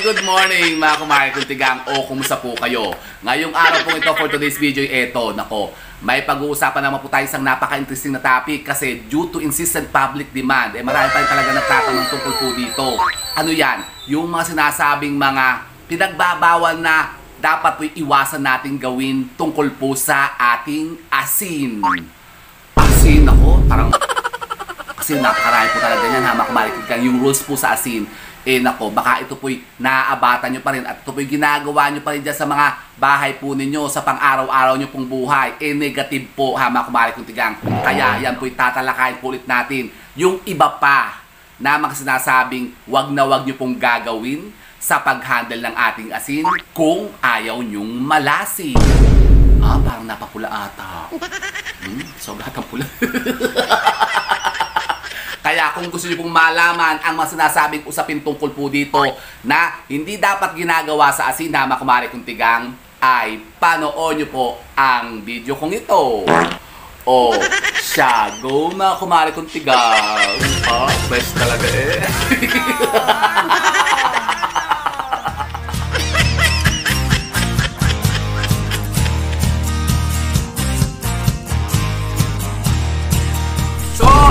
good morning mga kumare kuntigang o kumusta po kayo? Ngayong araw po ito for today's video, nako, may pag-uusapan naman po tayo isang napaka-interesting na topic kasi due to insistent public demand, marami pa rin talaga nagtatanong tungkol po dito. Ano yan? Yung mga sinasabing mga pinagbabawal na dapat po iwasan natin gawin tungkol po sa ating asin. Asin ako, parang kasi napakarami po talaga yan ha mga kumare kuntigang. Yung rules po sa asin, nako, baka ito po'y naaabatan nyo pa rin at ito po'y ginagawa nyo pa rin dyan sa mga bahay po ninyo, sa pang-araw-araw nyo pong buhay. Negative po ha mga kumare kuntigang. Kaya yan po'y tatalakayin po ulit natin. Yung iba pa na mga sinasabing wag na wag nyo pong gagawin sa pag-handle ng ating asin kung ayaw nyong malasin. Parang napapula ata. Sobrang pula. Kaya kung gusto niyo pong malaman ang mga sinasabing usapin tungkol po dito na hindi dapat ginagawa sa asin na mga kumare kuntigang, ay panoorin niyo po ang video kong ito. Siya, go mga kumare kuntigang. Best talaga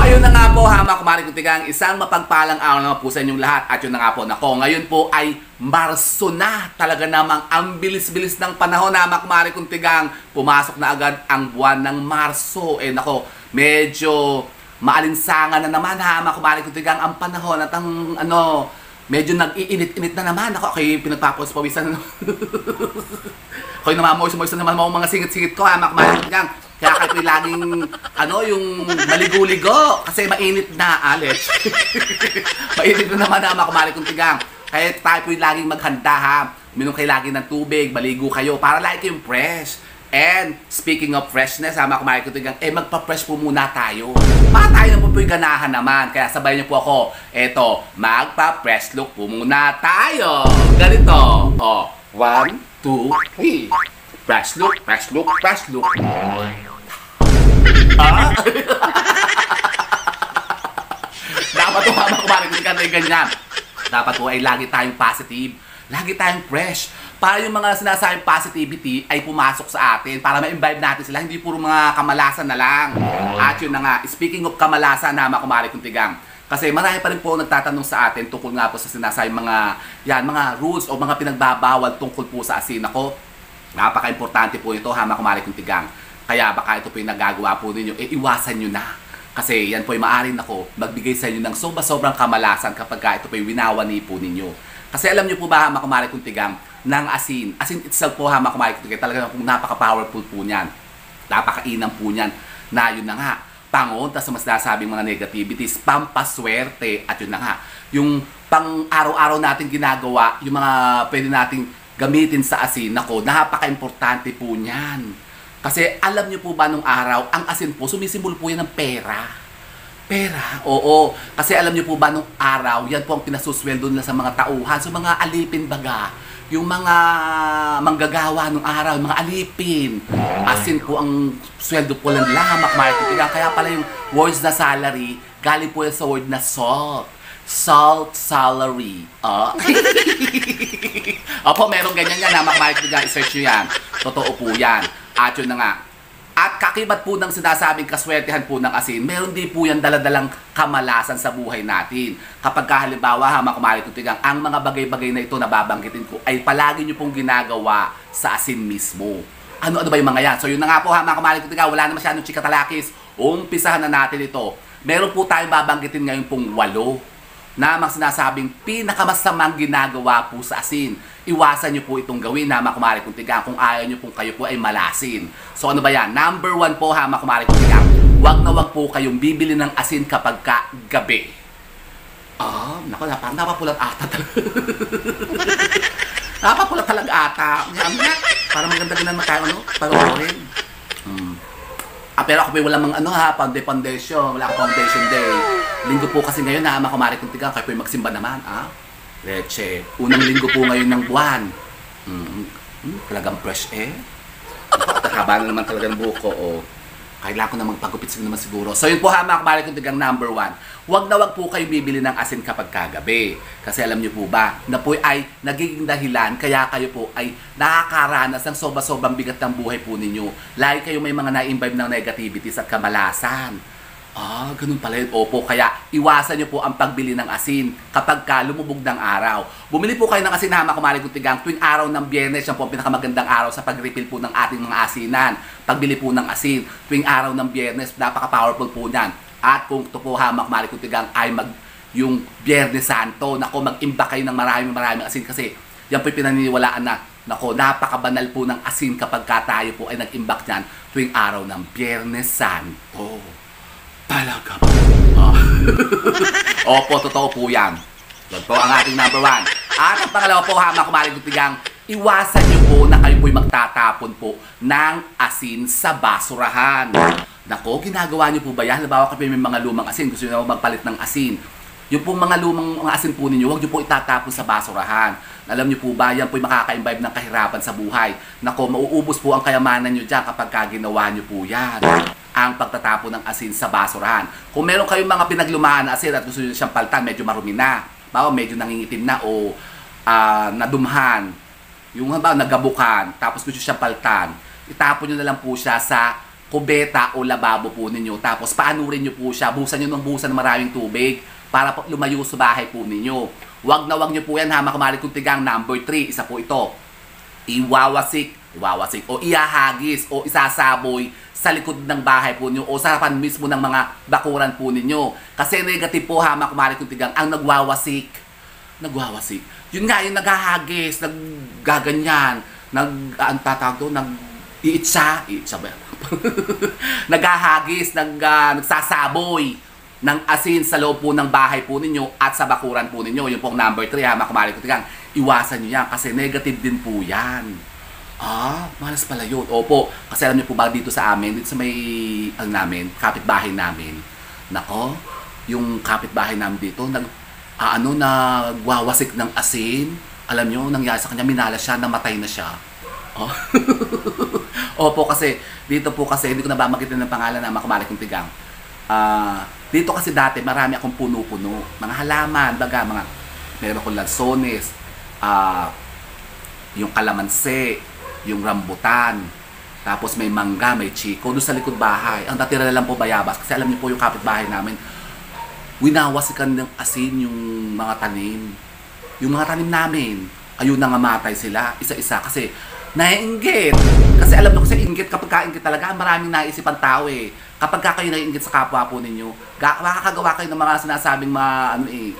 Ayun na nga po ha mga kumare kuntigang, isang mapagpalang araw naman po sa inyong lahat. At yun na nga po, nako, ngayon po ay Marso na. Talaga namang ang bilis-bilis ng panahon na mga kumare kuntigang. Pumasok na agad ang buwan ng Marso. Nako, medyo maalinsangan na naman ha mga kumare kuntigang ang panahon at ang medyo nag-iinit-init na naman. Ako, okay, pinagpapos-pawisan na okay, namamoys-moys na naman mga singit-singit ko ha mga kumare kuntigang. Kaya kayo laging, yung maligo-ligo. Kasi mainit na, Alex. Mainit na naman na mga kumare kuntigang. Kaya tayo po'y laging maghanda ha. Uminom kayo lagi ng tubig, maligo kayo para lagi kayong fresh. And speaking of freshness ha mga kumare kuntigang, magpa-fresh po muna tayo. Para tayo naman po'y ganahan naman. Kaya sabay niyo po ako. Magpa-fresh look po muna tayo. Ganito. 1, 2, 3. Fresh look, fresh look, fresh look. Dapat po mga kumare kuntigang ay ganyan. Dapat po ay lagi tayong positive, lagi tayong fresh. Para yung mga sinasabing positivity ay pumasok sa atin, para ma-imbibe natin sila, hindi puro mga kamalasan na lang. At yun na nga, speaking of kamalasan na mga kumare kuntigang, kasi marami pa rin po nagtatanong sa atin tungkol nga po sa sinasabing mga rules o mga pinagbabawal tungkol po sa asin. Ako, napaka-importante po ito ha mga kumare kuntigang. Kaya baka ito po yung nagagawa po ninyo, iwasan nyo na. Kasi yan po yung maaaring magbigay sa inyo ng sobrang kamalasan kapag ito po yung winawani po ninyo. Kasi alam nyo po ba ha mga kumare kuntigang, ng asin itself po ha mga kumare kuntigang, talaga napaka-powerful po niyan. Napaka-inam po niyan. Na yun na nga, pangontra sa mas nasabing mga negativities, pampaswerte, at yun na nga, yung pang araw-araw natin ginagawa, yung mga pwede nating gamitin sa asin, napaka-importante po niyan. Kasi alam niyo po ba nung araw, ang asin po, sumisimbol po yan ng pera. Pera, oo. Kasi alam niyo po ba nung araw, yan po ang pinasusweldo nila sa mga tauhan, sa mga alipin baga. Yung mga manggagawa nung araw, mga alipin. Asin po ang sweldo po lang nila, mga kumare. Kaya pala yung words na salary, galing po yan sa word na salt. Salt salary. Opo, meron ganyan yan ha, mga kumare. I-search nyo yan. Totoo po yan. At yun na nga. At kakibat po ng sinasabing kaswertehan po ng asin, meron din po yan daladalang kamalasan sa buhay natin. Kapag halimbawa ha mga kumare kuntigang, ang mga bagay-bagay na ito na babanggitin ko ay palagi nyo pong ginagawa sa asin mismo. Ano-ano ba yung mga yan? So yun na nga po ha mga kumare kuntigang, wala na masyadong chikatalakis. Umpisahan na natin ito. Meron po tayong babanggitin ngayon pong 8 na mga sinasabing pinakamasamang ginagawa po sa asin. Iwasan nyo po itong gawin ha mga kumare kuntigang kung ayaw nyo pong kayo po ay malasin. So ano ba yan? Number 1 po ha mga kumare kuntigang, wag na wag po kayong bibili ng asin kapag gabi. Naku, napapulat ata talaga. Napapulat talaga ata. Para maganda-ganda naman tayo, panoorin. Pero ako po wala mang foundation. Wala akong foundation day. Linggo po kasi ngayon na mga kumare kuntigang, kayo po magsimba naman. Leche. Unang linggo po ngayon ng buwan. Talagang fresh Haba na naman talaga ng buko. Kailangan ko na magpagupit naman siguro. So yun po ha, mga kabalik kong tigang number 1. Huwag na huwag po kayo bibili ng asin kapag kagabi. Kasi alam niyo po ba, na po ay nagiging dahilan kaya kayo po ay nakakaranas ng sobrang bigat ng buhay po ninyo. Lagi kayo may mga na-imbibe ng negativities at kamalasan. Ganun pala yun. Opo, kaya iwasan nyo po ang pagbili ng asin kapag ka lumubog ng araw. Bumili po kayo ng asin na makumalig tigang tuwing araw ng Biyernes. Yan po ang pinakamagandang araw sa pag-refill po ng ating mga asinan. Pagbili po ng asin tuwing araw ng Biyernes, napaka-powerful po niyan. At kung ito po makumalig tigang ay yung Biyernes Santo, nako, mag-imbak kayo ng maraming asin kasi yan po yung pinaniniwalaan na nako, napakabanal po ng asin kapag ka tayo po ay nag-imbak niyan tuwing araw ng Biyernes Santo. Talaga ba? Opo, totoo po yan. Yan po ang ating number 1. At ang pangalawa po, mga kumaring tigang, iwasan nyo po na kayo po'y magtatapon po ng asin sa basurahan. Nako, ginagawa nyo po ba yan? Halimbawa kayo may mga lumang asin, gusto nyo magpalit ng asin. Yung pong mga lumang asin po ninyo, huwag nyo po itatapon sa basurahan. Alam nyo po ba, yan po'y makaka-imbibe ng kahirapan sa buhay. Nako, mauubos po ang kayamanan nyo dyan kapag ginawa nyo po yan. Ang pagtatapon ng asin sa basurahan. Kung meron kayong mga pinaglumaan na asin at gusto nyo siyang palitan, medyo marumi na, medyo nangingitim na o nadumhan, yung nagabukan, tapos gusto siyang palitan, itapon nyo na lang po siya sa kubeta o lababo po ninyo. Tapos paanurin nyo po siya, busan nyo ng busan ng maraming tubig para po lumayo sa bahay po ninyo. Wag na wag nyo po yan kumalig kong tigang number 3, isa po ito. Iwawasik o ihahagis o isasaboy sa likod ng bahay po ninyo o sa harapan mismo ng mga bakuran po ninyo. Kasi negative po kumalig kong tigang ang nagwawasik. Yun nga, yung naghahagis, naggaganyan, iitsa ba? Naghahagis, nagsasaboy ng asin sa loob po ng bahay po ninyo at sa bakuran po ninyo. Yung pong number 3 kumalig kong tigang, iwasan nyo yan kasi negative din po yan. Malas pala yun. Opo, kasi alam niyo po ba dito sa amin, dito sa may, kapitbahay namin, nako, yung kapitbahay namin dito, nagwawasik ng asin. Alam niyo, nangyari sa kanya, minala siya, namatay na siya. Opo, kasi, dito po kasi, hindi ko na ba makitin ng pangalan na makumalig kong tigang. Dito kasi dati, marami akong puno-puno. Mga halaman, meron akong lansones, yung kalamansi, yung rambutan, tapos may mangga, may chiko, doon sa likod bahay. Ang natira na lang po bayabas, kasi alam niyo po yung kapitbahay namin, winawasikan ng asin yung mga tanim. Yung mga tanim namin, ayun nangamatay sila, isa-isa, kasi naiinggit. Kasi alam niyo kasi inggit, kapag kainggit talaga, maraming naisip ang tao eh. Kapag kayo naiinggit sa kapwa po ninyo, makakagawa kayo ng mga sinasabing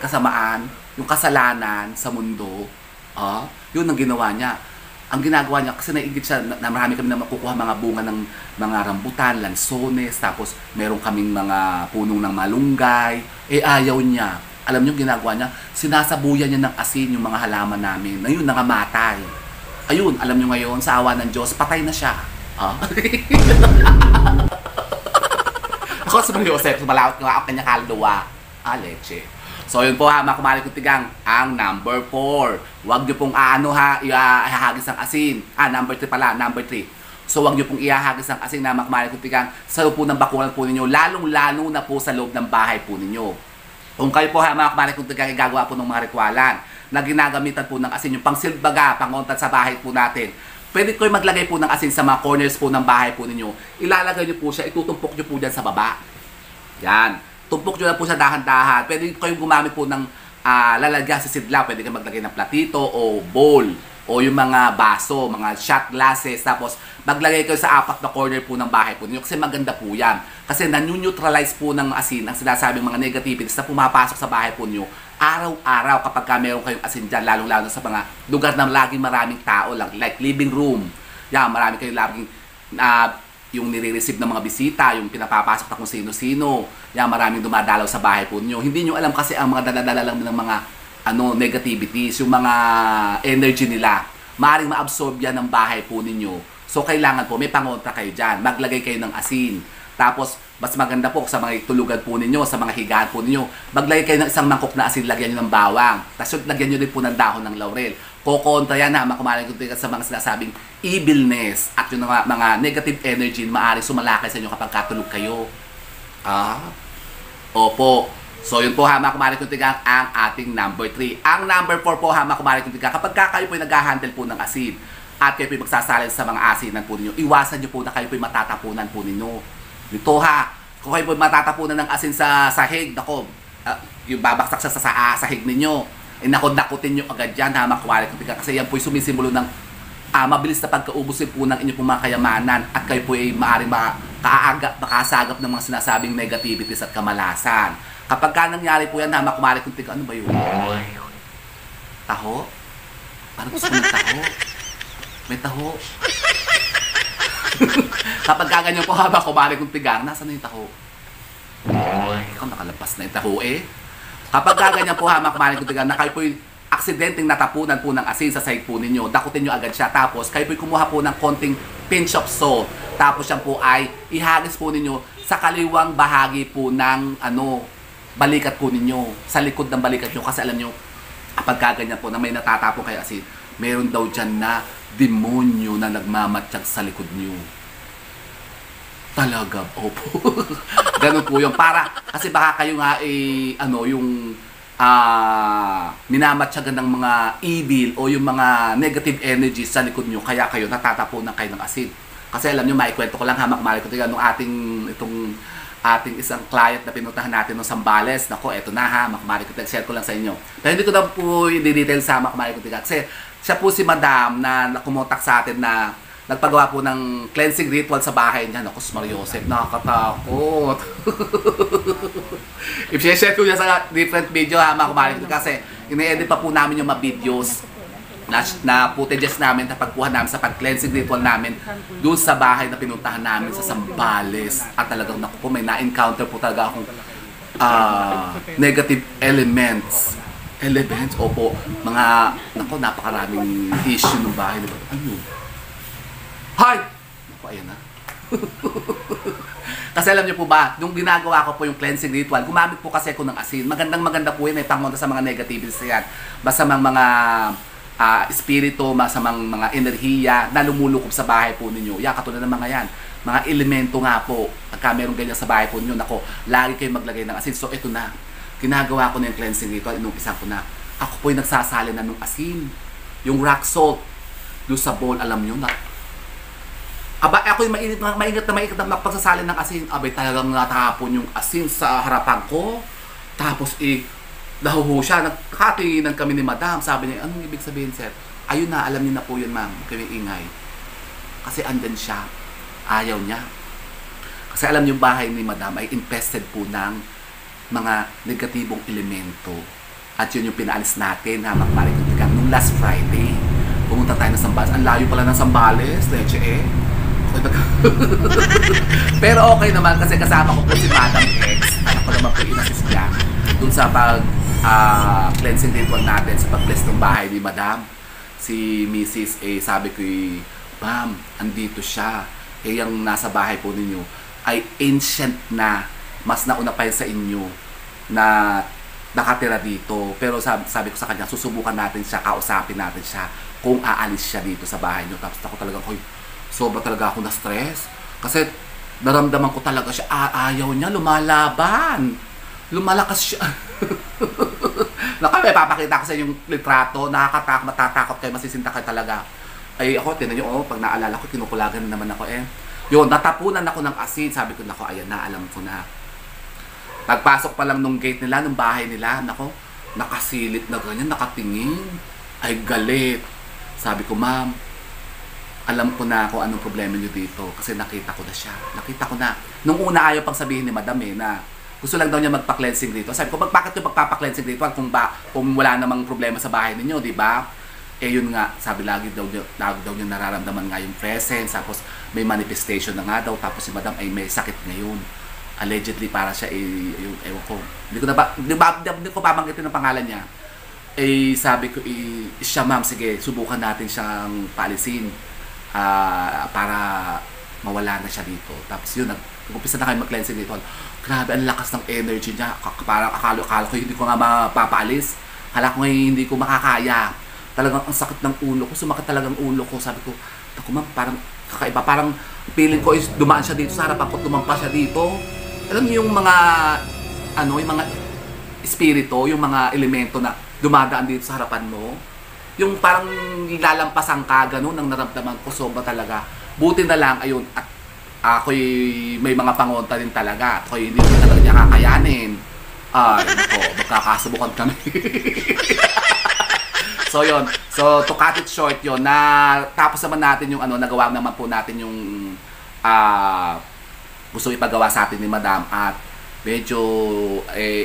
kasamaan, yung kasalanan sa mundo. Yun ang ginawa niya. Ang ginagawa niya, kasi naiingit siya, na marami kami na makukuha mga bunga ng mga rambutan, lansones, tapos meron kaming mga punong ng malunggay. Ayaw niya. Alam niyo ginagawa niya? Sinasabuyan niya ng asin yung mga halaman namin. Ayun, nangamatay. Ayun, alam niyo ngayon, sa awa ng Diyos, patay na siya. Ako sa mga Joseph, malawat nga ang kanya kaluluwa. Leche. So yun po mga kumalig kong tigang, ang number 4. Huwag nyo pong ihahagis ang asin. Number 3 pala, number 3. So huwag nyo pong ihahagis ang asin na mga kumalig kong tigang sa loob po ng bakuran po ninyo, lalong-lalo na po sa loob ng bahay po ninyo. Kung kayo po mga kumalig kong tigang, gagawa po ng mga ritualan na ginagamitan po ng asin, yung pangsilbaga, pangontat sa bahay po natin. Pwede ko maglagay po ng asin sa mga corners po ng bahay po ninyo. Ilalagay nyo po siya, itutumpok nyo po dyan sa baba. Yan. Tumpok nyo lang po siya dahan-dahan. Pwede kayong gumamit po ng lalagyan sa sidla. Pwede kayong maglagay ng platito o bowl o yung mga baso, mga shot glasses. Tapos maglagay kayo sa 4 na corner po ng bahay po ninyo kasi maganda po yan. Kasi nanu-neutralize po ng asin ang sinasabing mga negativities na pumapasok sa bahay po ninyo araw-araw kapag meron kayong asin dyan, lalong-lalo sa mga lugar na laging maraming tao lang, like living room. Yan, marami kayong laging yung nire-receive ng mga bisita, yung pinapapasok na kung sino-sino. Yan, maraming dumadalaw sa bahay po niyo. Hindi nyo alam kasi ang mga daladala lang ng mga negativities, yung mga energy nila. Maaaring ma-absorb yan ng bahay po ninyo. So, kailangan po, may pangontra kayo dyan. Maglagay kayo ng asin. Tapos, mas maganda po sa mga tulugan po ninyo, sa mga higaan po ninyo, maglagay kayo ng isang mangkok na asin, lagyan nyo ng bawang. Tapos lagyan nyo din po ng dahon ng laurel. Kokontra yan ha, makumalang sa mga sinasabing evilness at yung mga negative energy na maaaring sumalakay sa inyo kapag katulog kayo. Opo. So yun po ha, mga kumari kuntigang ang ating number 3. Ang number 4 po ha, mga kumari kuntigang, kapag kayo po nag-handle po ng asin at kayo po magsasalin sa mga asinan po ninyo, iwasan nyo po na kayo po matatapunan po ninyo. Dito ha, kung kayo po matatapunan ng asin sa sahig, nako, yung babaksak sa sahig ninyo, nakutin nyo agad yan ha, mga kumari kuntigang, kasi yan po yung sumisimbolo ng mabilis na pagkaubusin po ng inyong mga kayamanan at kayo po ay maaaring makasagap ng mga sinasabing negativities at kamalasan. Kapag ka nangyari po yan na makumari kung tika, ano ba yun? Taho? Parang gusto ko ng taho. May taho. Kapag ka ganyan po ha, makumari kung tigang, nasa na yung taho? Ikaw nakalabas na yung taho eh. Kapag ka ganyan po ha, makumari kung tigang, na kayo po yung aksidenteng natapunan po ng asin sa sahig po ninyo, dakutin nyo agad siya. Tapos kayo po kumuha po ng konting pinch of salt. Tapos yan po ay ihagis po ninyo sa kaliwang bahagi po ng balikat po ninyo, sa likod ng balikat nyo, kasi alam nyo, kapag kaganyan po na may natatapong kayo asin, meron daw dyan na demonyo na nagmamatsyag sa likod nyo. Talaga, opo. Ganun po yung para, kasi baka kayo nga yung minamatsyagan ng mga evil o yung mga negative energies sa likod nyo, kaya kayo natatapunan kayo ng asin. Kasi alam nyo, maikwento ko lang ha, makumari ko nung ating isang client na pinuntahan natin ng Sambales. Nako, eto na ha, makumari ko, share ko lang sa inyo. Pero hindi ko na po i-detail sa makumari ko. Kasi siya po si Madam na kumontak sa atin na nagpagawa po ng cleansing ritual sa bahay niya. Nako, Mariosep, nakakatakot. I-share ko niya sa different video ha, makumari ko. Kasi ini-edit pa po namin yung mga videos na footages namin na pagkuha namin sa pag-cleansing ritual namin doon sa bahay na pinuntahan namin sa Sambales. At talagang naku po, may na-encounter po talaga akong negative elements. Opo. Mga, naku, napakaraming issue ng bahay. Ano? Hi! Naku, ayan na. Kasi alam niyo po ba, nung ginagawa ko po yung cleansing ritual, gumamit po kasi ako ng asin. Maganda po yun, ay pangontra sa mga negativities yan. Basta mga espiritu, masamang mga enerhiya na lumulukob sa bahay po ninyo. Katulad ng mga yan. Mga elemento nga po. Pagka meron ganyan sa bahay po ninyo, nako, lagi kayo maglagay ng asin. So, ito na. Ginagawa ko na yung cleansing ritual. Inumpisan ko na. Ako po yung nagsasali na ng asin. Yung rock salt. Doon sa bowl, alam nyo na. Ako yung mainit na pagsasali ng asin. Abay, talagang natapon yung asin sa harapan ko. Tapos, nahuhu siya, nagkatinginan kami ni Madam. Sabi niya, anong ibig sabihin, sir? Ayun na, alam niyo na po yun, ma'am. Kami ingay. Kasi andyan siya. Ayaw niya. Kasi alam niyo, bahay ni Madam ay infested po ng mga negatibong elemento. At yun yung pinaalis natin, ha, magmarikutigang nung last Friday. Pumunta tayo ng Sambales. Ang layo pala ng Sambales, leche eh. Pero okay naman, kasi kasama ko po si Madam X. Anak ko naman po inassist niya dun sa cleansing ritual natin sa pag-bless ng bahay ni Madam. Si Mrs. sabi ko, ma'am, andito siya. Yung nasa bahay po ninyo ay ancient na, mas nauna pa yun sa inyo na nakatira dito. Pero sabi ko sa kanya, susubukan natin siya, kausapin natin siya kung aalis siya dito sa bahay niyo. Tapos ako talaga, sobra talaga ako na stress. Kasi naramdaman ko talaga siya, ayaw niya, lumalaban. Lumalakas siya. May papakita ko sa inyong litrato, nakakatakot, matatakot kayo, masisinta kayo talaga. Ay ako, tinan nyo, pag naalala ko, kinukulagan naman ako Yun, natapunan ako ng asin. Sabi ko, nako, ayan na, alam ko na. Pagpasok pa lang nung gate nila, nung bahay nila, nako, nakasilip na ganyan, nakatingin. Ay galit. Sabi ko, ma'am, alam ko na kung anong problema nyo dito. Kasi nakita ko na siya. Nakita ko na. Nung una ayaw pang sabihin ni Madam na gusto lang daw niya magpa-cleansing ritual. Sabi ko, bakit yung magpapa-cleansing ritual kung wala namang problema sa bahay ninyo, di ba? Yun nga, sabi lagi daw niya nararamdaman nga yung presence, tapos may manifestation na nga daw, tapos si Madam ay may sakit ngayon. Allegedly, para siya yung, ewan ko. Hindi ko babanggitin ang pangalan niya. Sabi ko, siya ma'am, sige, subukan natin siyang paalisin para mawala na siya dito. Tapos yun, Nag-umpisa na kayo mag-cleansing ritual. Grabe, ang lakas ng energy niya. Parang akala ko hindi ko nga mapapaalis. Akala ko ngayon hindi ko makakaya. Talagang ang sakit ng ulo ko. Sumakit talagang ulo ko. Sabi ko, naku ma'am, parang kakaiba. Parang feeling ko is dumaan siya dito sa harapan ko, lumampas siya dito. Alam niyo yung mga, yung mga espiritu, yung mga elemento na dumadaan dito sa harapan mo. Yung parang lalampasan ka, ganun ang naramdaman ko. Sobra talaga. Buti na lang, ayun, at ako'y may mga pangonta din talaga. Ako'y hindi ko talaga niya kakayanin. Ay, nako, magkakasubukan kami. So, yun. So, to cut it short yun, tapos naman natin yung nagawa naman po natin yung gusto ipagawa sa atin ni Madam at medyo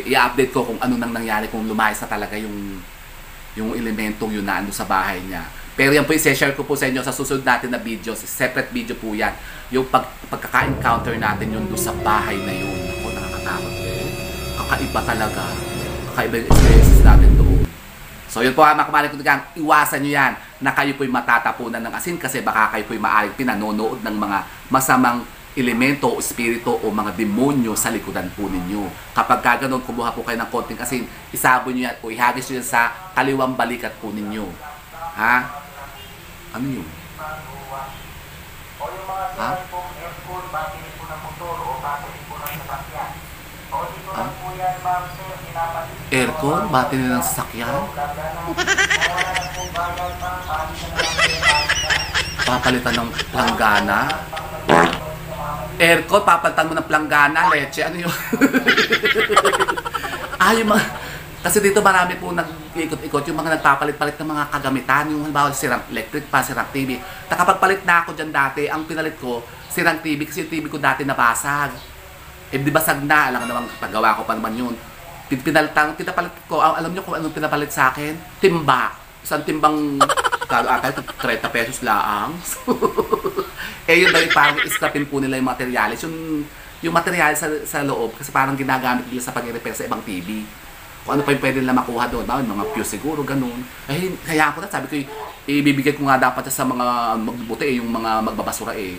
i-update ko kung ano nang nangyari, kung lumayas na talaga yung elementong yun na sa bahay niya. Pero yan po i-share ko po sa inyo sa susunod natin na videos. Separate video po yan. Yung pagkaka-encounter natin yun doon sa bahay na yun. Ako, nakakatakot eh. Kakaiba talaga. Kakaiba yung experiences natin doon. So yun po mga kamalig ko, iwasan nyo yan na kayo po'y matatapunan ng asin kasi baka kayo po'y maaaring pinanonood ng mga masamang elemento o espiritu o mga demonyo sa likodan po ninyo. Kapag ganoon, kumuha po kayo ng konting asin, isabon nyo yan o ihagis nyo yan sa kaliwang balikat po ninyo. Ha? Ano yun? Ha? Aircon? Battery ng sasakyan? Papalitan ng planggana? Aircon, papalitan mo ng planggana, leche, ano yun? Yung mga... Kasi dito marami po nag-ikot-ikot yung mga nagpapalit-palit ng mga kagamitan, yung halimbawa sirang electric pa, sirang TV. Nakapagpalit na ako dyan dati, ang pinalit ko, sirang TV kasi yung TV ko dati nabasag. Di basag na, alam naman, paggawa ko pa naman yun. Pinapalit ko, alam nyo kung anong pinapalit sa akin? Timba. Isang timbang, kalo ata, 30 pesos laang. Yun daw, parang iskapin po nila yung materialis. Yung materialis sa loob, kasi parang ginagamit nila sa pag-repair sa ibang TV. Kung ano pa yung pwede nila makuha doon, mga fuse siguro, ganun. Kaya ako na, sabi ko, ibibigay ko nga dapat sa mga magbubuti, yung mga magbabasura eh.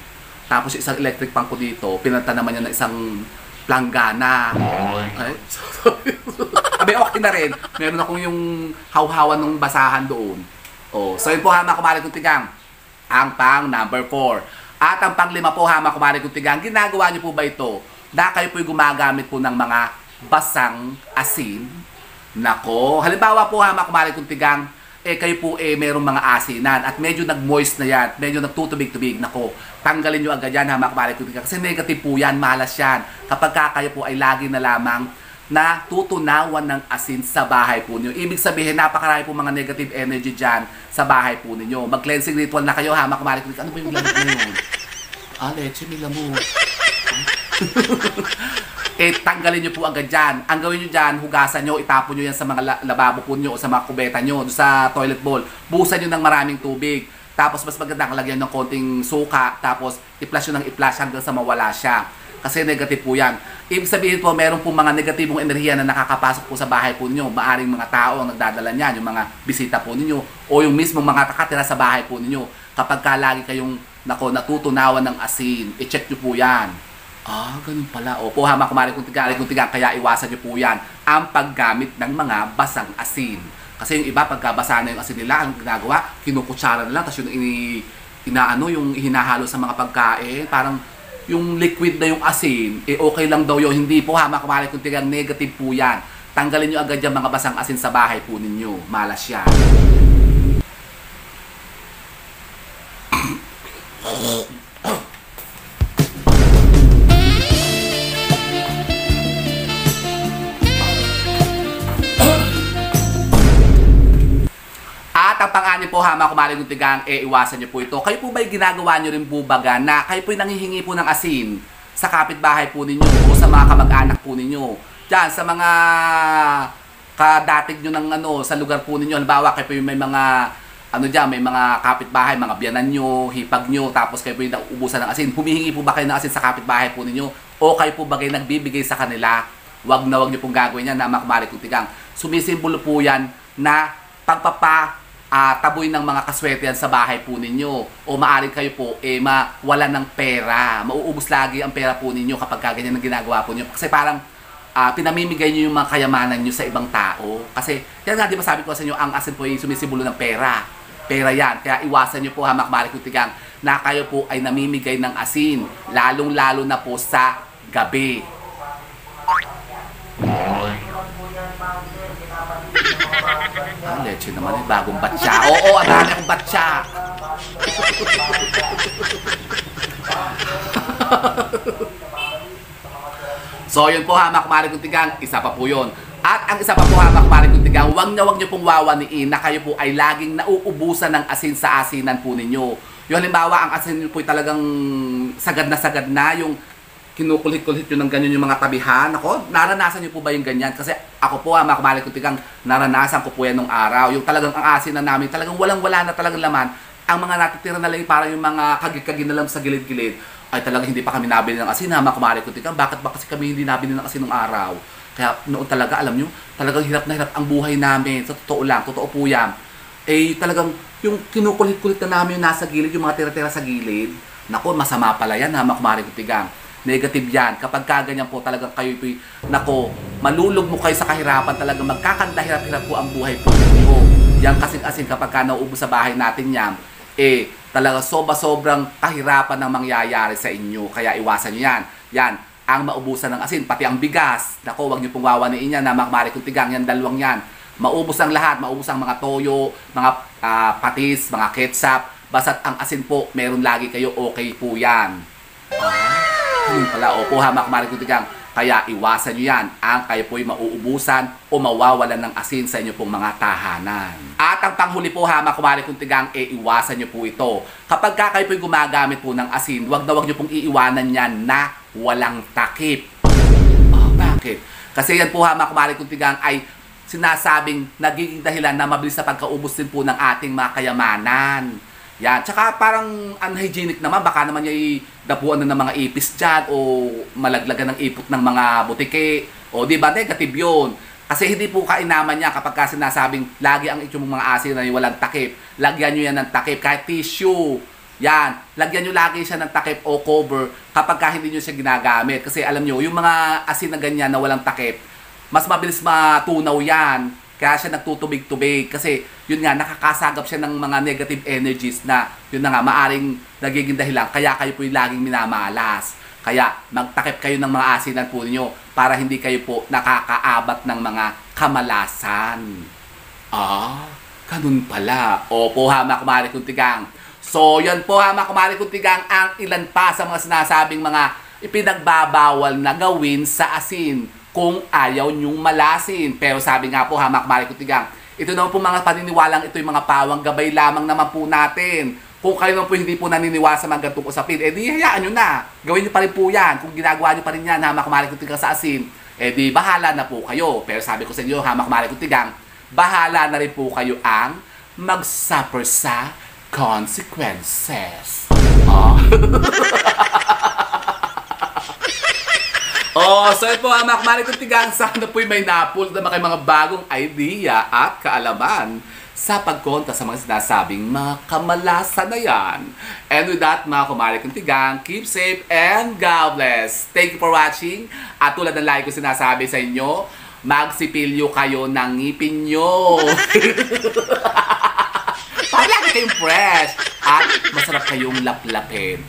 Tapos isang electric pan ko dito, pinalitan naman niya ng isang planggana. Sabi, okay na rin. Meron akong yung hawhawan ng basahan doon. So yun po mga kumari kong tigang, ang pang number 4. At ang pang 5 po mga kumari kong tigang, ginagawa niyo po ba ito? Na kayo po'y gumagamit po ng mga basang asin. Nako, halimbawa po mga kumari kong tigang, kayo po merong mga asinan at medyo nag-moist na yan, medyo nagtutubig-tubig. Nako, tanggalin nyo agad yan mga kumari kong tigang kasi negative po yan, malas yan. Kapag kayo po ay lagi na lamang na tutunawan ng asin sa bahay po ninyo. Ibig sabihin, napakarami po mga negative energy dyan sa bahay po ninyo. Mag-cleansing ritual na kayo ha mga kumari kong tigang. Ano ba yung lamot na yun? Leche, may lamot. Tanggalin nyo po agad dyan. Ang gawin nyo dyan, hugasan nyo, itapon nyo yan sa mga lababo po nyo o sa mga kubeta nyo, sa toilet bowl. Buhusan nyo ng maraming tubig. Tapos mas maganda lagyan ng konting suka. Tapos i-flush nyo ng i-flush hanggang sa mawala siya. Kasi negative po yan. Ibig sabihin po, meron po mga negatibong enerhiya na nakakapasok po sa bahay po ninyo. Maaring mga tao ang nagdadala niyan, yung mga bisita po ninyo o yung mismong mga nakatira sa bahay po ninyo. Kapag lagi kayong natutunawan ng asin, i-check nyo po yan. Ganun pala. Opo, mga kumari kong tigang, kaya iwasan nyo po yan ang paggamit ng mga basang asin. Kasi yung iba, pagkabasa na yung asin nila, ang ginagawa, kinukutsara na lang, tapos yung yung hinahalo sa mga pagkain, parang yung liquid na yung asin, okay lang daw yun. Hindi po, mga kumari kong tigang, negative po yan. Tanggalin nyo agad yung mga basang asin sa bahay po ninyo. Malas yan. At ang pang-anim po mga kumari kong tigang, iwasan nyo po ito. Kayo po ba'y ginagawa nyo rin po baga na kayo po'y nanghihingi po ng asin sa kapitbahay po ninyo o sa mga kamag-anak po ninyo? Diyan, sa mga kadatig nyo ng sa lugar po ninyo. Halimbawa, kayo po'y may mga may mga kapitbahay, mga biyanan nyo, hipag nyo, tapos kayo po'y nauubusan ng asin. Humihingi po ba kayo ng asin sa kapitbahay po ninyo? O kayo po bagay nagbibigay sa kanila? Wag nyo pong gagawin yan na mga kumari kong tigang. Sumisimbolo po yan na taboy ng mga kaswertehan sa bahay po ninyo. O maaring kayo po mawalan ng pera. Mauubos lagi ang pera po ninyo kapag ganyan ang ginagawa po ninyo. Kasi parang pinamimigay nyo yung mga kayamanan nyo sa ibang tao. Kasi, yan nga, di ba sabi ko sa inyo, ang asin po ay sumisimbolo ng pera. Pera yan. Kaya iwasan nyo po, Hamak Marik Kuntigang, na kayo po ay namimigay ng asin. Lalong-lalo na po sa gabi. Leche naman bagong batya. Oo, ang dami akong batya. So, yun po, Hamak Marik Kuntigang, isa pa po yun. At ang isa pa po, Hamak Marik Kuntigang, wag nyo pong wawaniin na kayo po ay laging nauubusan ng asin sa asinan po ninyo. Yung halimbawa, ang asin nyo po ay talagang sagad na, yung kinukulit-kulit yun ng ganyan yung mga tabihan. Ako, naranasan nyo po ba yung ganyan? Kasi ako po, Hamak Marik Kuntigang, naranasan ko po yan nung araw. Yung talagang ang asin na namin, talagang walang-wala na talagang laman. Ang mga natitira na lang parang yung mga kagig-kagig na lang sa gilid-gilid, ay talagang hindi pa kami nabili ng asin, Hamak Marik Kuntigang. Bakit ba kasi kami hindi nabili ng asin nung araw? Kaya noon talaga, alam nyo, talagang hirap na hirap ang buhay namin. Sa totoo lang, totoo po yan. Talagang yung kinukulit-kulit na namin yung nasa gilid, yung mga tira-tira sa gilid, naku, masama pala yan, Hamak Marik Kuntigang. Negative yan. Kapag kaganyan po talagang kayo po, nako, malulog mo kayo sa kahirapan, talagang magkakanta-hirap-hirap po ang buhay po ninyo. Yan kasing asin kapag ka nauubos sa bahay natin yan, talaga sobrang kahirapan ang mangyayari sa inyo. Kaya iwasan nyo yan. Yan, ang maubusan ng asin, pati ang bigas. Nako, wag nyo pong wawaniin yan, Hamak Marik Kuntigang, yan, dalawang yan. Maubos ang lahat, maubos ang mga toyo, mga patis, mga ketchup. Basta't ang asin po, meron lagi kayo, okay po yan. Pala, opo, Hamak Marik Kuntigang. Kaya iwasan nyo yan, ang kayo po'y mauubusan o mawawalan ng asin sa inyo pong mga tahanan. At ang panghuli po, Hamak Marik Kuntigang, iwasan nyo po ito. Kapag kayo po'y gumagamit po ng asin, wag nyo pong iiwanan yan na walang takip. Bakit? Kasi yan po, Hamak Marik Kuntigang, ay sinasabing nagiging dahilan na mabilis na pagkaubos din po ng ating mga kayamanan. Yan. Tsaka parang unhygienic naman. Baka naman yung dapuan na ng mga ipis dyan o malaglagan ng ipot ng mga butike. O di ba, negative yun. Kasi hindi po kainaman niya kapag kasi sinasabing lagi ang ityong mga asin na walang takip. Lagyan nyo yan ng takip. Kahit tissue. Yan. Lagyan nyo lagi siya ng takip o cover kapag ka hindi nyo siya ginagamit. Kasi alam nyo, yung mga asin na ganyan na walang takip, mas mabilis matunaw yan. Kaya siya nagtutubig-tubig kasi yun nga, nakakasagap siya ng mga negative energies na yun na nga, maaring nagiging dahilan. Kaya kayo po yung laging minamalas. Kaya magtakip kayo ng mga asinan po ninyo para hindi kayo po nakakaabat ng mga kamalasan. Ganun pala. Opo, Hamak Marik Kuntigang. So, yan po, Hamak Marik Kuntigang, ang ilan pa sa mga sinasabing mga ipinagbabawal na gawin sa asin kung ayaw nyong malasin. Pero sabi nga po, Hamak Marik Kuntigang, ito naman po mga paniniwalang ito yung mga pawang gabay lamang naman po natin. Kung kayo naman po hindi po naniniwala sa mga gantong usapin, di hayaan nyo na. Gawin nyo pa rin po yan. Kung ginagawa nyo pa rin yan, Hamak Marik Kuntigang, sa asin, di bahala na po kayo. Pero sabi ko sa inyo, Hamak Marik Kuntigang, bahala na rin po kayo ang mag-suffer sa consequences. So yun po, Hamak Marik Kuntigang, sana po'y may napulot na kayo mga bagong idea at kaalaman sa pagkonta sa mga sinasabing mga kamalasan na yan. And with that, mga Marik Kuntigang, keep safe and God bless. Thank you for watching. At tulad ng lagi ko sinasabi sa inyo, magsipilyo kayo ng ngipin nyo. Para lagi kayong fresh at masarap kayong laplapin.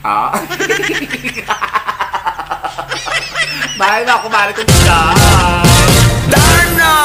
Bye, mga Marik Kuntigang! Darno!